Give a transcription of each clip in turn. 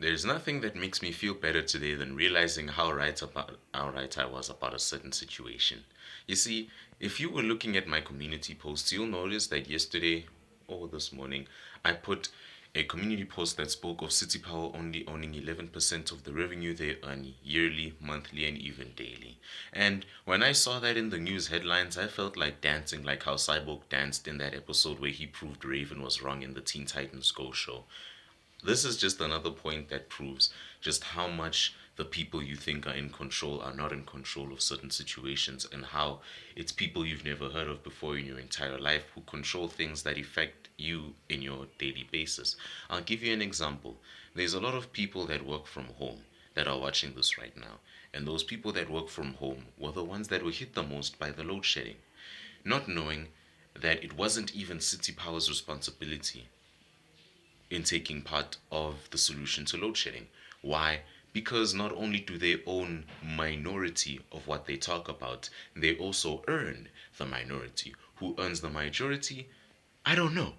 There's nothing that makes me feel better today than realizing how right I was about a certain situation. You see, if you were looking at my community posts, you'll notice that yesterday or this morning I put a community post that spoke of City Power only owning 11% of the revenue they earn yearly, monthly, and even daily. And when I saw that in the news headlines, I felt like dancing like how Cyborg danced in that episode where he proved Raven was wrong in the Teen Titans Go show. This is just another point that proves just how much the people you think are in control are not in control of certain situations, and how it's people you've never heard of before in your entire life who control things that affect you in your daily basis. I'll give you an example. There's a lot of people that work from home that are watching this right now, and those people that work from home were the ones that were hit the most by the load shedding, not knowing that it wasn't even City Power's responsibility in taking part of the solution to load shedding. Why? Because not only do they own minority of what they talk about, they also earn the minority. Who earns the majority? I don't know.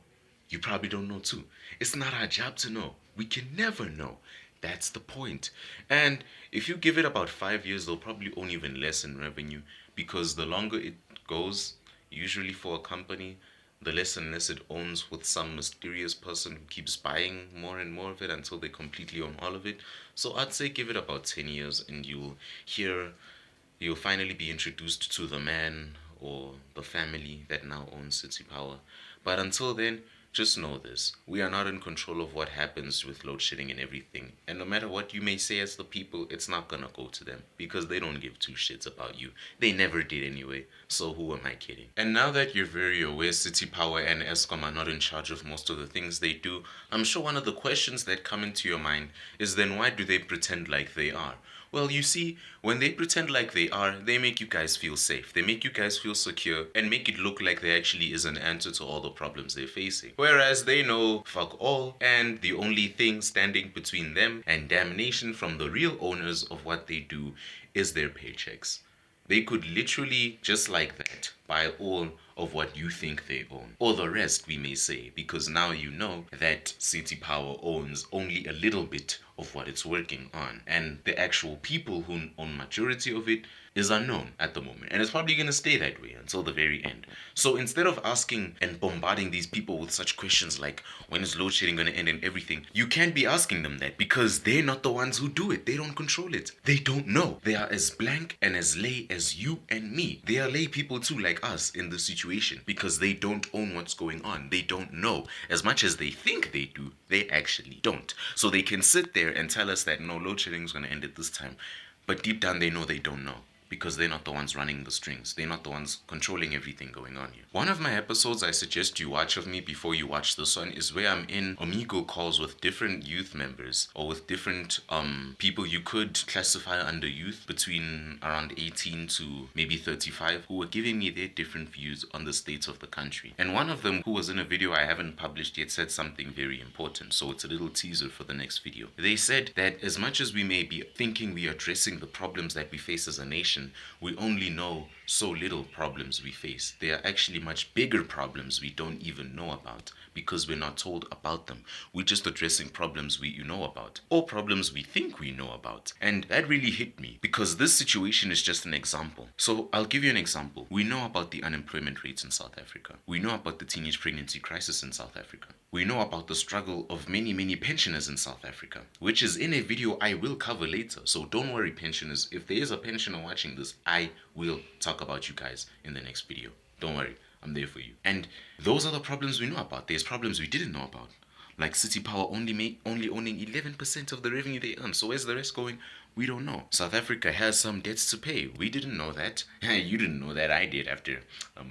You probably don't know too. It's not our job to know. We can never know. That's the point. And if you give it about 5 years, they'll probably own even less in revenue, because the longer it goes, usually for a company, the less and less it owns, with some mysterious person who keeps buying more and more of it until they completely own all of it. So I'd say give it about 10 years and hear, you'll finally be introduced to the man or the family that now owns City Power. But until then, just know this: we are not in control of what happens with load shedding and everything. And no matter what you may say as the people, it's not gonna go to them because they don't give two shits about you. They never did anyway. So who am I kidding? And now that you're very aware City Power and Eskom are not in charge of most of the things they do, I'm sure one of the questions that come into your mind is, then why do they pretend like they are? Well, you see, when they pretend like they are, they make you guys feel safe. They make you guys feel secure and make it look like there actually is an answer to all the problems they're facing. Whereas they know fuck all, and the only thing standing between them and damnation from the real owners of what they do is their paychecks. They could literally, just like that, buy all of what you think they own. Or the rest, we may say, because now you know that City Power owns only a little bit of what it's working on. And the actual people who own majority of it is unknown at the moment. And it's probably going to stay that way until the very end. So instead of asking and bombarding these people with such questions like, when is load shedding going to end and everything, you can't be asking them that because they're not the ones who do it. They don't control it. They don't know. They are as blank and as lay as you and me. They are lay people too, like us, in this situation, because they don't own what's going on. They don't know. As much as they think they do, they actually don't. So they can sit there and tell us that no, load shedding is going to end at this time. But deep down, they know they don't know, because they're not the ones running the strings. They're not the ones controlling everything going on here. One of my episodes I suggest you watch of me before you watch this one is where I'm in Omigo calls with different youth members, or with different people you could classify under youth, between around 18 to maybe 35, who were giving me their different views on the state of the country. And one of them, who was in a video I haven't published yet, said something very important. So it's a little teaser for the next video. They said that as much as we may be thinking we are addressing the problems that we face as a nation, we only know so little problems we face. There are actually much bigger problems we don't even know about because we're not told about them. We're just addressing problems we know about, or problems we think we know about. And that really hit me because this situation is just an example. So I'll give you an example. We know about the unemployment rates in South Africa. We know about the teenage pregnancy crisis in South Africa. We know about the struggle of many, many pensioners in South Africa, which is in a video I will cover later. So don't worry, pensioners. If there is a pensioner watching this, I will talk about you guys in the next video. Don't worry, I'm there for you. And those are the problems we know about. There's problems we didn't know about, like City Power only owning 11% of the revenue they earn. So where's the rest going? We don't know. South Africa has some debts to pay. We didn't know that. You didn't know that. I did, after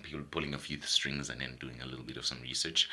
people pulling a few strings and then doing a little bit of some research.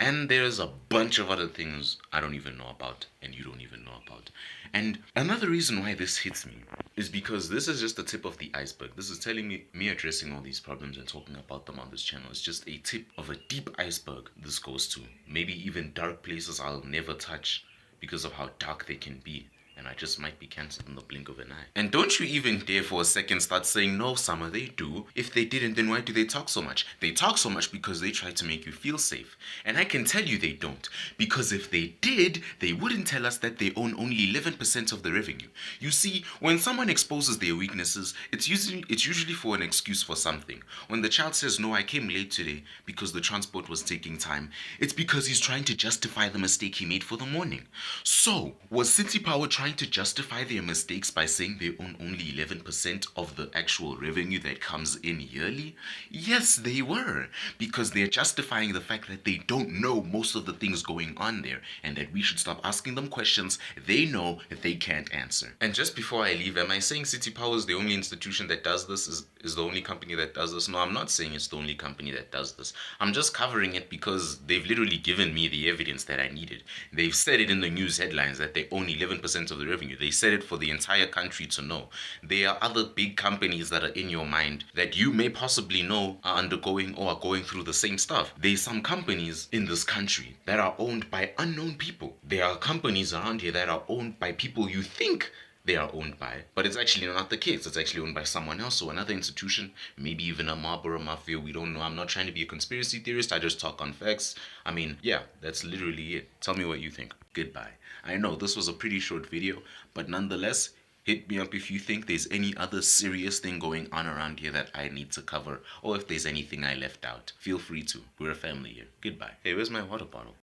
And there's a bunch of other things I don't even know about and you don't even know about. And another reason why this hits me is because this is just the tip of the iceberg. This is telling me addressing all these problems and talking about them on this channel is just a tip of a deep iceberg this goes to. Maybe even dark places I'll never touch because of how dark they can be and I just might be cancelled in the blink of an eye. And don't you even dare for a second start saying, no, Summer, they do. If they didn't, then why do they talk so much? They talk so much because they try to make you feel safe. And I can tell you they don't. Because if they did, they wouldn't tell us that they own only 11% of the revenue. You see, when someone exposes their weaknesses, it's usually for an excuse for something. When the child says, no, I came late today because the transport was taking time, it's because he's trying to justify the mistake he made for the morning. So, was City Power trying to justify their mistakes by saying they own only 11% of the actual revenue that comes in yearly? Yes, they were, because they're justifying the fact that they don't know most of the things going on there, and that we should stop asking them questions they know that they can't answer. And just before I leave, am I saying City Power is the only institution that does this? Is the only company that does this? No, I'm not saying it's the only company that does this. I'm just covering it because they've literally given me the evidence that I needed. They've said it in the news headlines that they own 11% of the revenue. They said it for the entire country to know. There are other big companies that are in your mind that you may possibly know are undergoing or are going through the same stuff. There's some companies in this country that are owned by unknown people. There are companies around here that are owned by people you think they are owned by, but it's actually not the case. It's actually owned by someone else, or another institution, maybe even a mob or a mafia. We don't know. I'm not trying to be a conspiracy theorist. I just talk on facts. I mean, yeah, that's literally it. Tell me what you think. Goodbye. I know this was a pretty short video, but nonetheless, hit me up if you think there's any other serious thing going on around here that I need to cover, or if there's anything I left out. Feel free to. We're a family here. Goodbye. Hey, where's my water bottle?